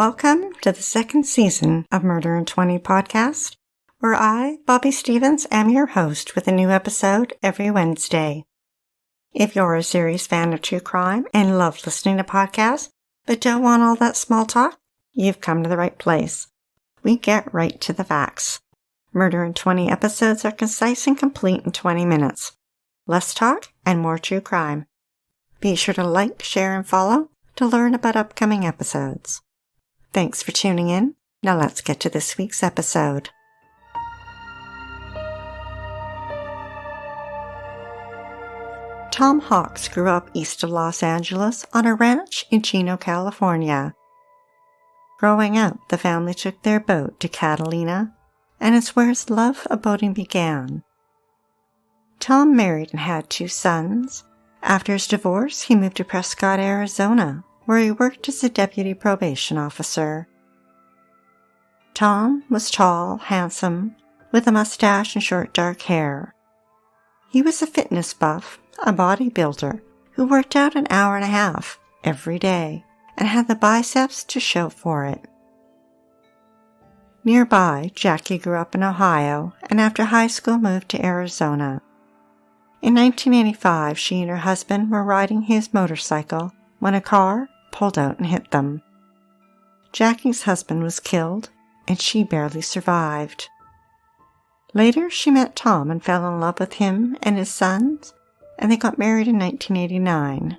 Welcome to the second season of Murder in 20 podcast, where I, Bobby Stevens, am your host with a new episode every Wednesday. If you're a serious fan of true crime and love listening to podcasts, but don't want all that small talk, you've come to the right place. We get right to the facts. Murder in 20 episodes are concise and complete in 20 minutes. Less talk and more true crime. Be sure to like, share, and follow to learn about upcoming episodes. Thanks for tuning in. Now let's get to this week's episode. Tom Hawks grew up east of Los Angeles on a ranch in Chino, California. Growing up, the family took their boat to Catalina, and it's where his love of boating began. Tom married and had 2 sons. After his divorce, he moved to Prescott, Arizona, where he worked as a deputy probation officer. Tom was tall, handsome, with a mustache and short dark hair. He was a fitness buff, a bodybuilder, who worked out an hour and a half every day and had the biceps to show for it. Nearby, Jackie grew up in Ohio and after high school moved to Arizona. In 1985, she and her husband were riding his motorcycle when a car pulled out and hit them. Jackie's husband was killed, and she barely survived. Later, she met Tom and fell in love with him and his sons, and they got married in 1989.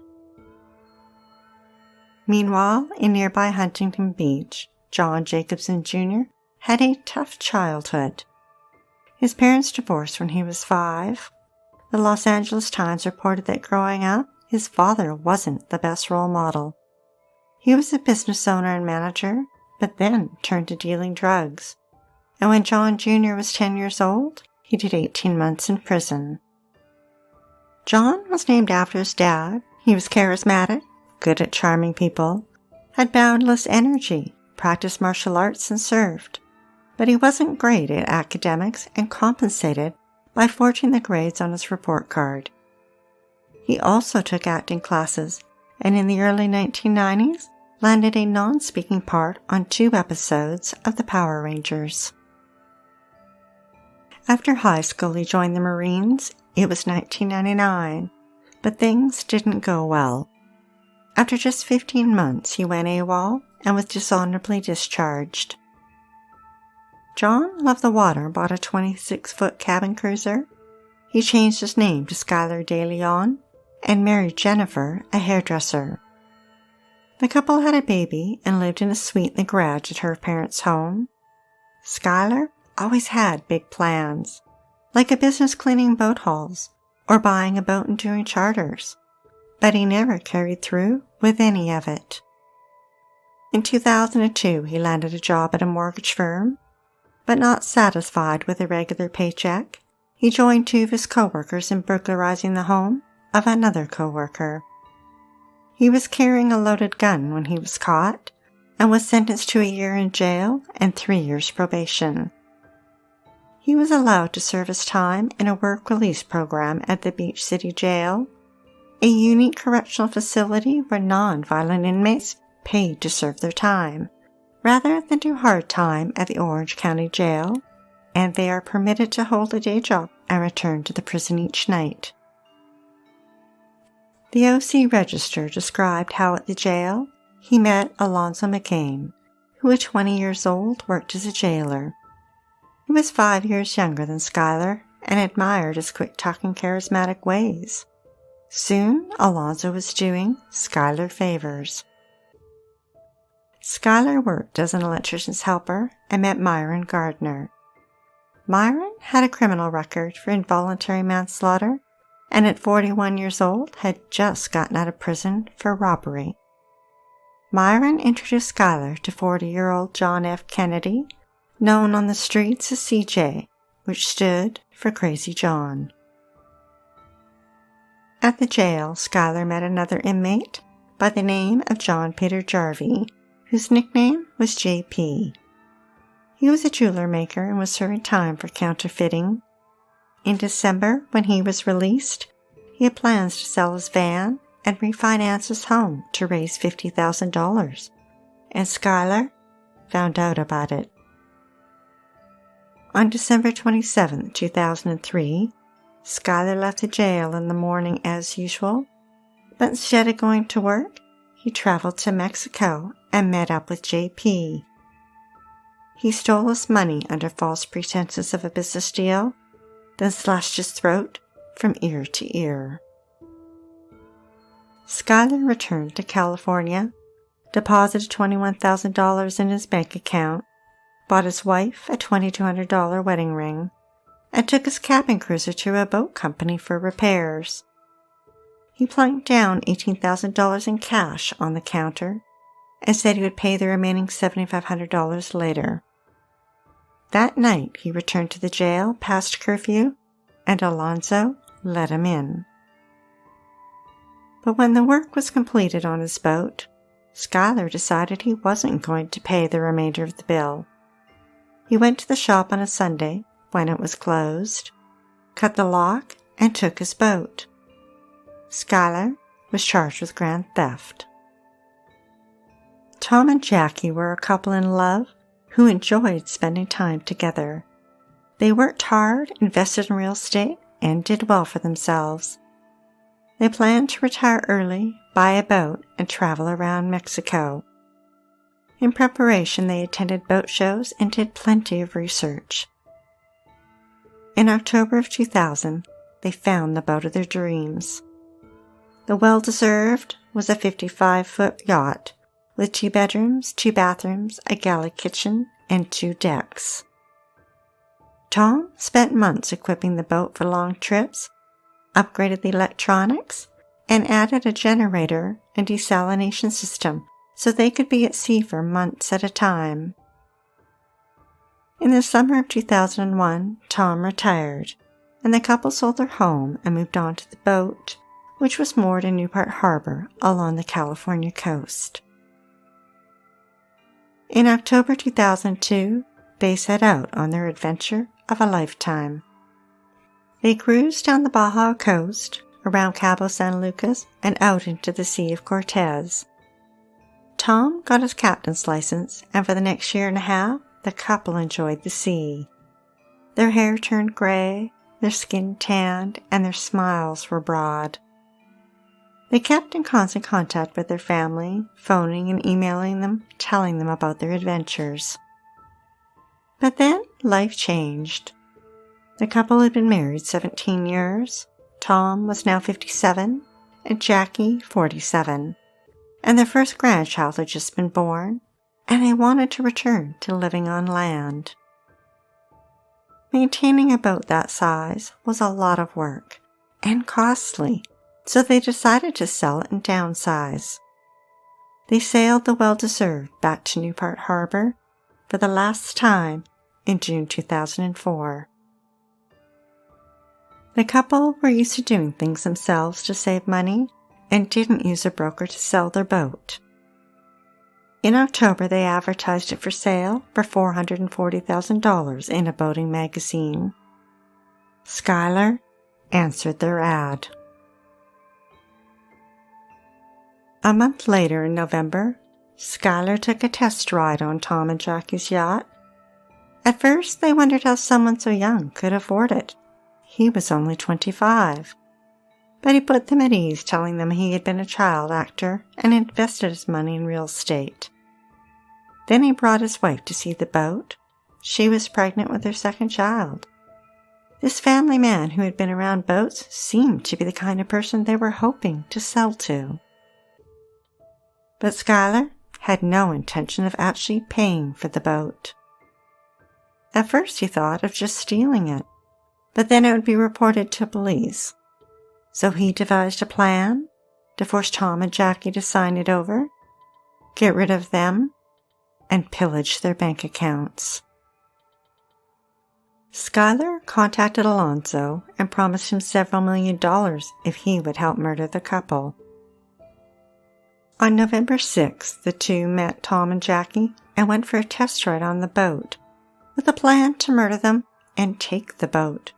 Meanwhile, in nearby Huntington Beach, John Jacobson Jr. had a tough childhood. His parents divorced when he was 5. The Los Angeles Times reported that growing up, his father wasn't the best role model. He was a business owner and manager, but then turned to dealing drugs. And when John Jr. was 10 years old, he did 18 months in prison. John was named after his dad. He was charismatic, good at charming people, had boundless energy, practiced martial arts, and served. But he wasn't great at academics and compensated by forging the grades on his report card. He also took acting classes, and in the early 1990s, landed a non-speaking part on 2 episodes of the Power Rangers. After high school, he joined the Marines. It was 1999, but things didn't go well. After just 15 months, he went AWOL and was dishonorably discharged. John loved the water and bought a 26-foot cabin cruiser. He changed his name to Skylar De Leon and married Jennifer, a hairdresser. The couple had a baby and lived in a suite in the garage at her parents' home. Skylar always had big plans, like a business cleaning boat hulls or buying a boat and doing charters, but he never carried through with any of it. In 2002, he landed a job at a mortgage firm, but not satisfied with a regular paycheck, he joined 2 of his co-workers in burglarizing the home of another co-worker. He was carrying a loaded gun when he was caught and was sentenced to a year in jail and 3 years probation. He was allowed to serve his time in a work release program at the Beach City Jail, a unique correctional facility where non-violent inmates paid to serve their time, rather than do hard time at the Orange County Jail, and they are permitted to hold a day job and return to the prison each night. The OC Register described how at the jail he met Alonzo McCain, who at 20 years old worked as a jailer. He was 5 years younger than Skylar and admired his quick-talking, charismatic ways. Soon, Alonzo was doing Skylar favors. Skylar worked as an electrician's helper and met Myron Gardner. Myron had a criminal record for involuntary manslaughter and at 41 years old had just gotten out of prison for robbery. Myron introduced Skylar to 40-year-old John F. Kennedy, known on the streets as CJ, which stood for Crazy John. At the jail, Skylar met another inmate by the name of John Peter Jarvie, whose nickname was JP. He was a jeweler maker and was serving time for counterfeiting. In December, when he was released, he had plans to sell his van and refinance his home to raise $50,000 and Skylar found out about it. On December 27, 2003, Skylar left the jail in the morning as usual, but instead of going to work, he traveled to Mexico and met up with JP. He stole his money under false pretenses of a business deal, then slashed his throat from ear to ear. Skylar returned to California, deposited $21,000 in his bank account, bought his wife a $2,200 wedding ring, and took his cabin cruiser to a boat company for repairs. He plunked down $18,000 in cash on the counter and said he would pay the remaining $7,500 later. That night, he returned to the jail past curfew, and Alonzo let him in. But when the work was completed on his boat, Skylar decided he wasn't going to pay the remainder of the bill. He went to the shop on a Sunday when it was closed, cut the lock, and took his boat. Skylar was charged with grand theft. Tom and Jackie were a couple in love who enjoyed spending time together. They worked hard, invested in real estate, and did well for themselves. They planned to retire early, buy a boat, and travel around Mexico. In preparation, they attended boat shows and did plenty of research. In October of 2000, they found the boat of their dreams. The well-deserved was a 55-foot yacht with 2 bedrooms, 2 bathrooms, a galley kitchen, and 2 decks. Tom spent months equipping the boat for long trips, upgraded the electronics, and added a generator and desalination system so they could be at sea for months at a time. In the summer of 2001, Tom retired, and the couple sold their home and moved on to the boat, which was moored in Newport Harbor along the California coast. In October 2002, they set out on their adventure of a lifetime. They cruised down the Baja coast, around Cabo San Lucas, and out into the Sea of Cortez. Tom got his captain's license, and for the next year and a half, the couple enjoyed the sea. Their hair turned gray, their skin tanned, and their smiles were broad. They kept in constant contact with their family, phoning and emailing them, telling them about their adventures. But then life changed. The couple had been married 17 years. Tom was now 57 and Jackie 47, and their first grandchild had just been born, and they wanted to return to living on land. Maintaining a boat that size was a lot of work and costly, so they decided to sell it and downsize. They sailed the well-deserved back to Newport Harbor for the last time in June 2004. The couple were used to doing things themselves to save money and didn't use a broker to sell their boat. In October, they advertised it for sale for $440,000 in a boating magazine. Skylar answered their ad. A month later, in November, Skylar took a test ride on Tom and Jackie's yacht. At first, they wondered how someone so young could afford it. He was only 25. But he put them at ease, telling them he had been a child actor and invested his money in real estate. Then he brought his wife to see the boat. She was pregnant with her second child. This family man who had been around boats seemed to be the kind of person they were hoping to sell to. But Skylar had no intention of actually paying for the boat. At first he thought of just stealing it, but then it would be reported to police. So he devised a plan to force Tom and Jackie to sign it over, get rid of them, and pillage their bank accounts. Skylar contacted Alonzo and promised him several $1 million if he would help murder the couple. On November 6th, the two met Tom and Jackie and went for a test ride on the boat, with a plan to murder them and take the boat.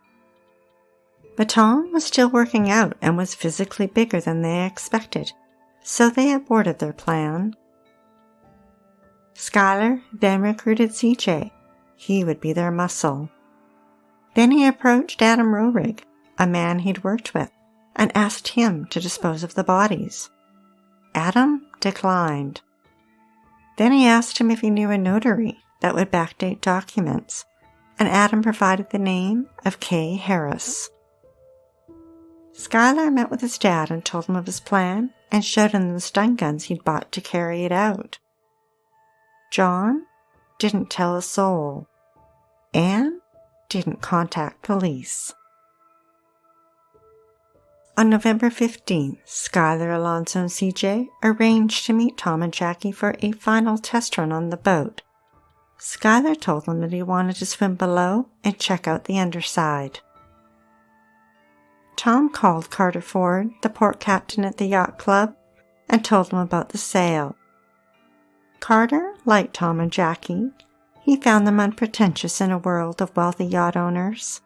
But Tom was still working out and was physically bigger than they expected, so they aborted their plan. Skylar then recruited CJ. He would be their muscle. Then he approached Adam Roehrig, a man he'd worked with, and asked him to dispose of the bodies. Adam declined. Then he asked him if he knew a notary that would backdate documents, and Adam provided the name of Kay Harris. Skylar met with his dad and told him of his plan and showed him the stun guns he'd bought to carry it out. John didn't tell a soul. Anne didn't contact police. On November 15th, Skylar, Alonzo, and CJ arranged to meet Tom and Jackie for a final test run on the boat. Skylar told them that he wanted to swim below and check out the underside. Tom called Carter Ford, the port captain at the yacht club, and told him about the sale. Carter liked Tom and Jackie. He found them unpretentious in a world of wealthy yacht owners.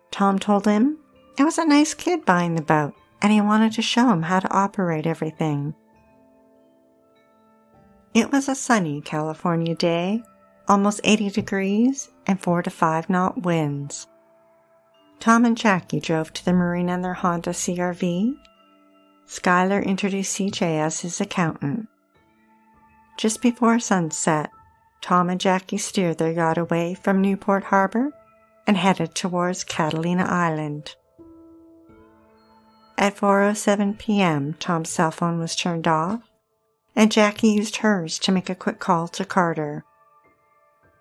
Tom told him it was a nice kid buying the boat, and he wanted to show him how to operate everything. It was a sunny California day, almost 80 degrees and 4 to 5 knot winds. Tom and Jackie drove to the marina in their Honda CR-V. Skylar introduced CJ as his accountant. Just before sunset, Tom and Jackie steered their yacht away from Newport Harbor and headed towards Catalina Island. At 4:07 p.m., Tom's cell phone was turned off, and Jackie used hers to make a quick call to Carter.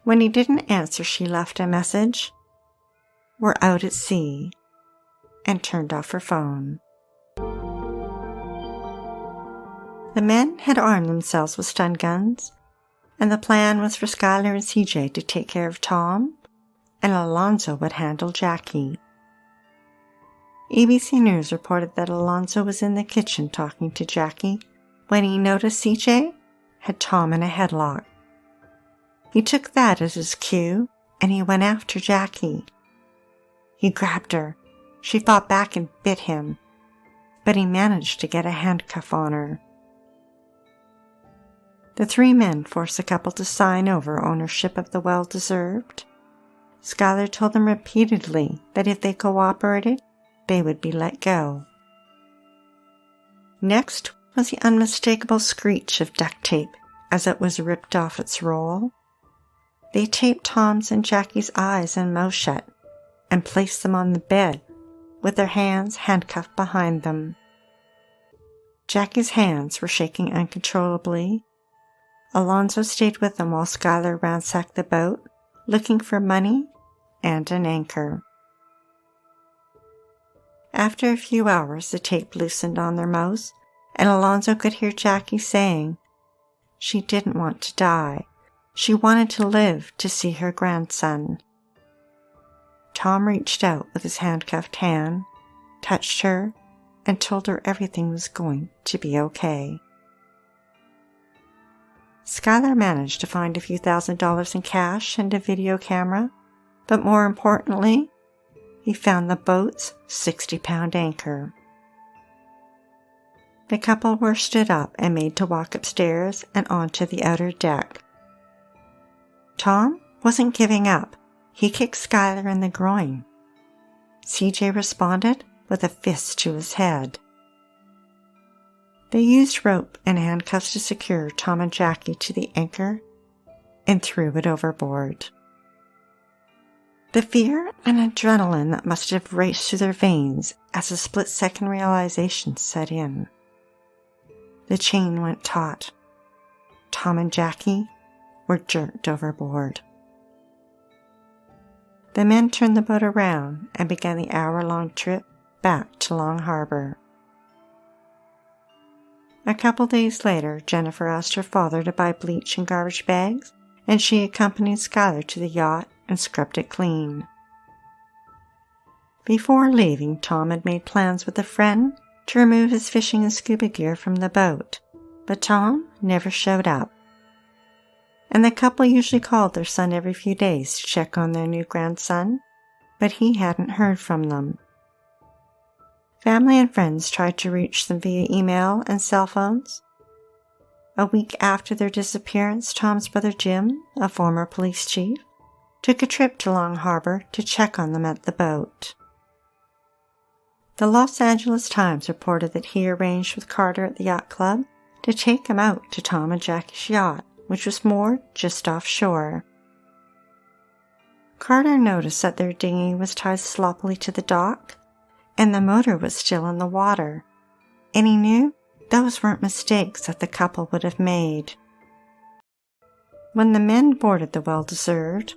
When he didn't answer, she left a message, "We're out at sea," and turned off her phone. The men had armed themselves with stun guns, and the plan was for Skylar and CJ to take care of Tom, and Alonzo would handle Jackie. ABC News reported that Alonzo was in the kitchen talking to Jackie when he noticed CJ had Tom in a headlock. He took that as his cue, and he went after Jackie. He grabbed her. She fought back and bit him, but he managed to get a handcuff on her. The three men forced the couple to sign over ownership of the well-deserved. Skylar told them repeatedly that if they cooperated, they would be let go. Next was the unmistakable screech of duct tape as it was ripped off its roll. They taped Tom's and Jackie's eyes and mouth shut and placed them on the bed with their hands handcuffed behind them. Jackie's hands were shaking uncontrollably. Alonzo stayed with them while Skylar ransacked the boat, looking for money and an anchor. After a few hours, the tape loosened on their mouths, and Alonzo could hear Jackie saying she didn't want to die. She wanted to live to see her grandson. Tom reached out with his handcuffed hand, touched her, and told her everything was going to be okay. Skylar managed to find a few $1,000s in cash and a video camera, but more importantly, he found the boat's 60-pound anchor. The couple were stood up and made to walk upstairs and onto the outer deck. Tom wasn't giving up. He kicked Skylar in the groin. CJ responded with a fist to his head. They used rope and handcuffs to secure Tom and Jackie to the anchor and threw it overboard. The fear and adrenaline that must have raced through their veins as a split-second realization set in. The chain went taut. Tom and Jackie were jerked overboard. The men turned the boat around and began the hour-long trip back to Long Harbor. A couple days later, Jennifer asked her father to buy bleach and garbage bags, and she accompanied Skylar to the yacht and scrubbed it clean. Before leaving, Tom had made plans with a friend to remove his fishing and scuba gear from the boat, but Tom never showed up. And the couple usually called their son every few days to check on their new grandson, but he hadn't heard from them. Family and friends tried to reach them via email and cell phones, A week after their disappearance, Tom's brother Jim, a former police chief, took a trip to Long Harbor to check on them at the boat. The Los Angeles Times reported that he arranged with Carter at the yacht club to take him out to Tom and Jackie's yacht, which was moored just offshore. Carter noticed that their dinghy was tied sloppily to the dock, and the motor was still in the water, and he knew those weren't mistakes that the couple would have made. When the men boarded the well-deserved,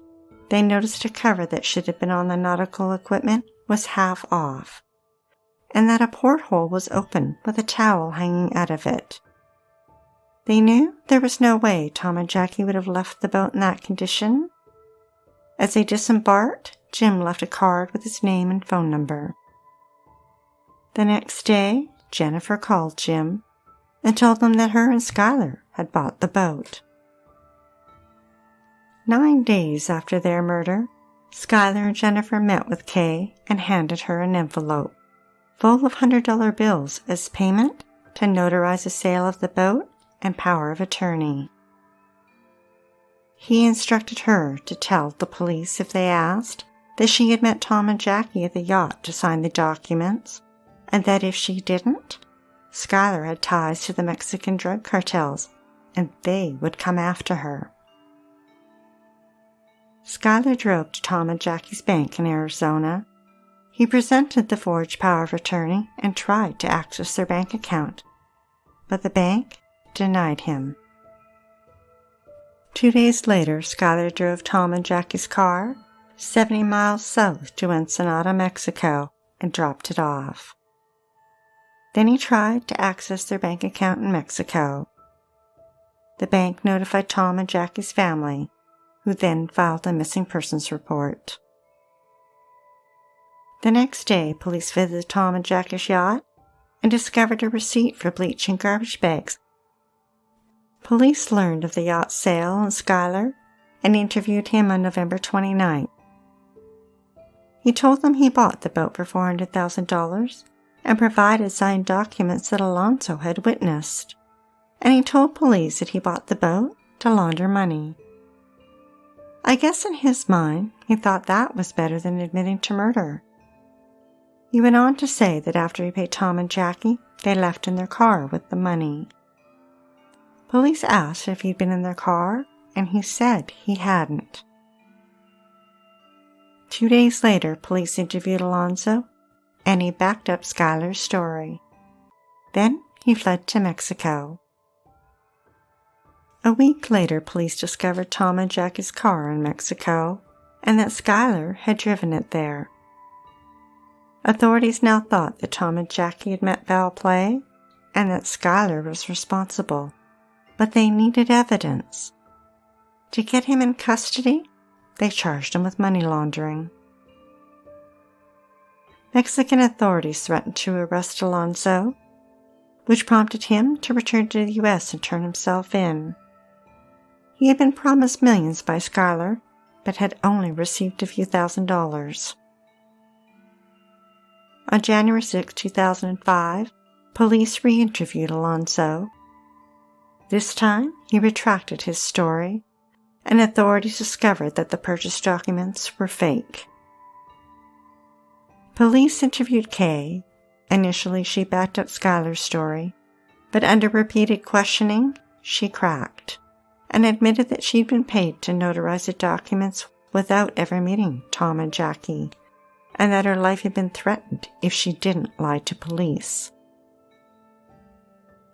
they noticed a cover that should have been on the nautical equipment was half off, and that a porthole was open with a towel hanging out of it. They knew there was no way Tom and Jackie would have left the boat in that condition. As they disembarked, Jim left a card with his name and phone number. The next day, Jennifer called Jim and told him that her and Skylar had bought the boat. 9 days after their murder, Skylar and Jennifer met with Kay and handed her an envelope full of $100 bills as payment to notarize the sale of the boat and power of attorney. He instructed her to tell the police if they asked that she had met Tom and Jackie at the yacht to sign the documents, and that if she didn't, Skylar had ties to the Mexican drug cartels, and they would come after her. Skylar drove to Tom and Jackie's bank in Arizona. He presented the forged power of attorney and tried to access their bank account, but the bank denied him. 2 days later, Skylar drove Tom and Jackie's car 70 miles south to Ensenada, Mexico, and dropped it off. Then he tried to access their bank account in Mexico. The bank notified Tom and Jackie's family, who then filed a missing persons report. The next day, police visited Tom and Jackie's yacht and discovered a receipt for bleach and garbage bags. Police learned of the yacht sale on Skylar and interviewed him on November 29th. He told them he bought the boat for $400,000 and provided signed documents that Alonso had witnessed, and he told police that he bought the boat to launder money. I guess in his mind, he thought that was better than admitting to murder. He went on to say that after he paid Tom and Jackie, they left in their car with the money. Police asked if he'd been in their car, and he said he hadn't. 2 days later, police interviewed Alonso, and he backed up Skylar's story. Then he fled to Mexico. A week later, police discovered Tom and Jackie's car in Mexico, and that Skylar had driven it there. Authorities now thought that Tom and Jackie had met foul play, and that Skylar was responsible. But they needed evidence. To get him in custody, they charged him with money laundering. Mexican authorities threatened to arrest Alonso, which prompted him to return to the U.S. and turn himself in. He had been promised millions by Skylar, but had only received a few $1,000s. On January 6, 2005, police re-interviewed Alonso. This time, he retracted his story, and authorities discovered that the purchase documents were fake. Police interviewed Kay. Initially, she backed up Skylar's story, but under repeated questioning, she cracked and admitted that she'd been paid to notarize the documents without ever meeting Tom and Jackie, and that her life had been threatened if she didn't lie to police.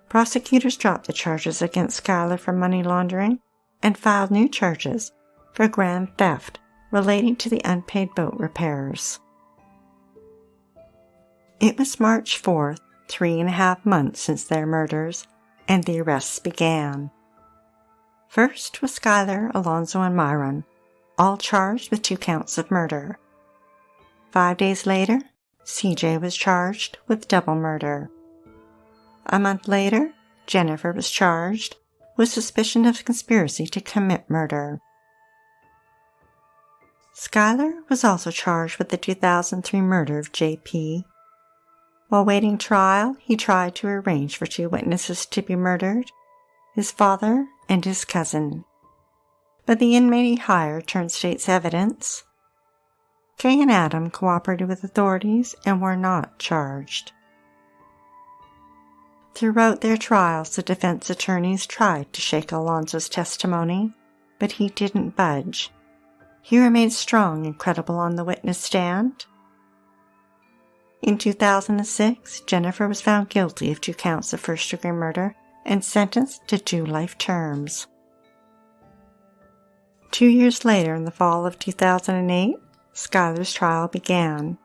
Prosecutors dropped the charges against Skylar for money laundering and filed new charges for grand theft relating to the unpaid boat repairs. It was March 4th, 3.5 months since their murders, and the arrests began. First was Skylar, Alonso, and Myron, all charged with 2 counts of murder. 5 days later, CJ was charged with double murder. A month later, Jennifer was charged with suspicion of conspiracy to commit murder. Skylar was also charged with the 2003 murder of JP. While waiting trial, he tried to arrange for 2 witnesses to be murdered, his father, and his cousin. But the inmate he hired turned state's evidence. Kay and Adam cooperated with authorities and were not charged. Throughout their trials, the defense attorneys tried to shake Alonzo's testimony, but he didn't budge. He remained strong and credible on the witness stand. In 2006, Jennifer was found guilty of 2 counts of first-degree murder and sentenced to 2 life terms. 2 years later, in the fall of 2008, Skylar's trial began.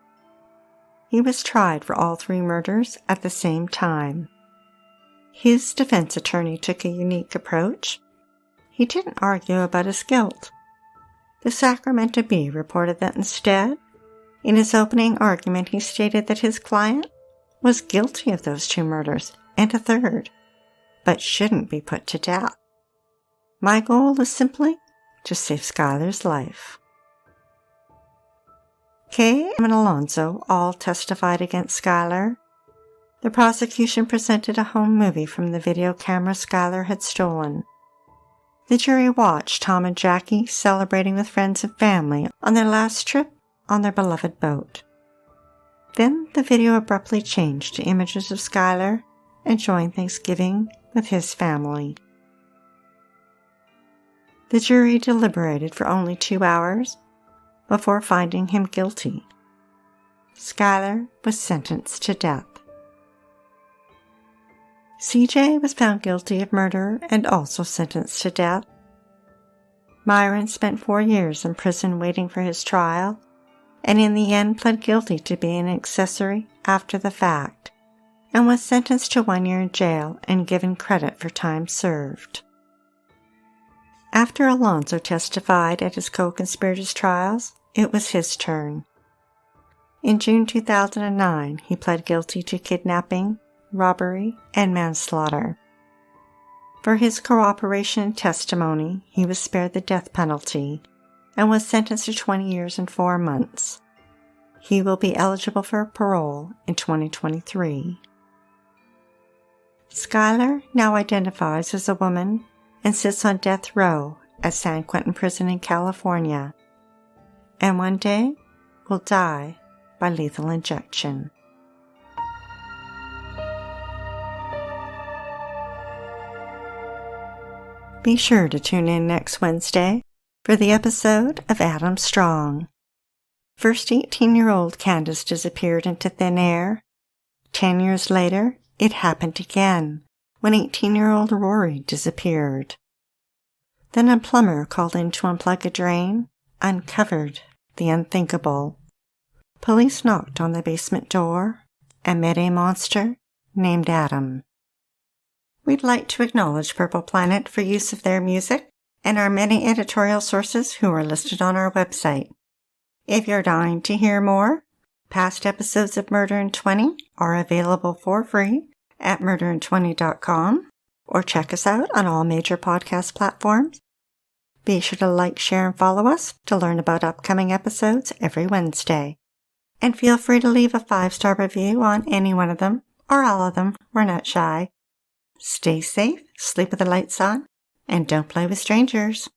He was tried for all 3 murders at the same time. His defense attorney took a unique approach. He didn't argue about his guilt. The Sacramento Bee reported that instead, in his opening argument, he stated that his client was guilty of those 2 murders and a 3rd, but shouldn't be put to death. My goal is simply to save Skylar's life. Kay and Alonzo all testified against Skylar. The prosecution presented a home movie from the video camera Skylar had stolen. The jury watched Tom and Jackie celebrating with friends and family on their last trip on their beloved boat. Then the video abruptly changed to images of Skylar enjoying Thanksgiving with his family. The jury deliberated for only 2 hours before finding him guilty. Skylar was sentenced to death. CJ was found guilty of murder and also sentenced to death. Myron spent 4 years in prison waiting for his trial, and in the end pled guilty to being an accessory after the fact, and was sentenced to 1 year in jail and given credit for time served. After Alonzo testified at his co-conspirators' trials, it was his turn. In June 2009, he pled guilty to kidnapping, robbery, and manslaughter. For his cooperation and testimony, he was spared the death penalty and was sentenced to 20 years and 4 months. He will be eligible for parole in 2023. Skylar now identifies as a woman and sits on death row at San Quentin Prison in California, and one day will die by lethal injection. Be sure to tune in next Wednesday for the episode of Adam Strong. First 18-year-old Candace disappeared into thin air. 10 years later, it happened again when 18-year-old Rory disappeared. Then a plumber called in to unplug a drain uncovered the unthinkable. Police knocked on the basement door and met a monster named Adam. We'd like to acknowledge Purple Planet for use of their music and our many editorial sources who are listed on our website. If you're dying to hear more, past episodes of Murder in 20 are available for free at murderin20.com or check us out on all major podcast platforms. Be sure to like, share, and follow us to learn about upcoming episodes every Wednesday. And feel free to leave a 5-star review on any one of them or all of them. We're not shy. Stay safe, sleep with the lights on, and don't play with strangers.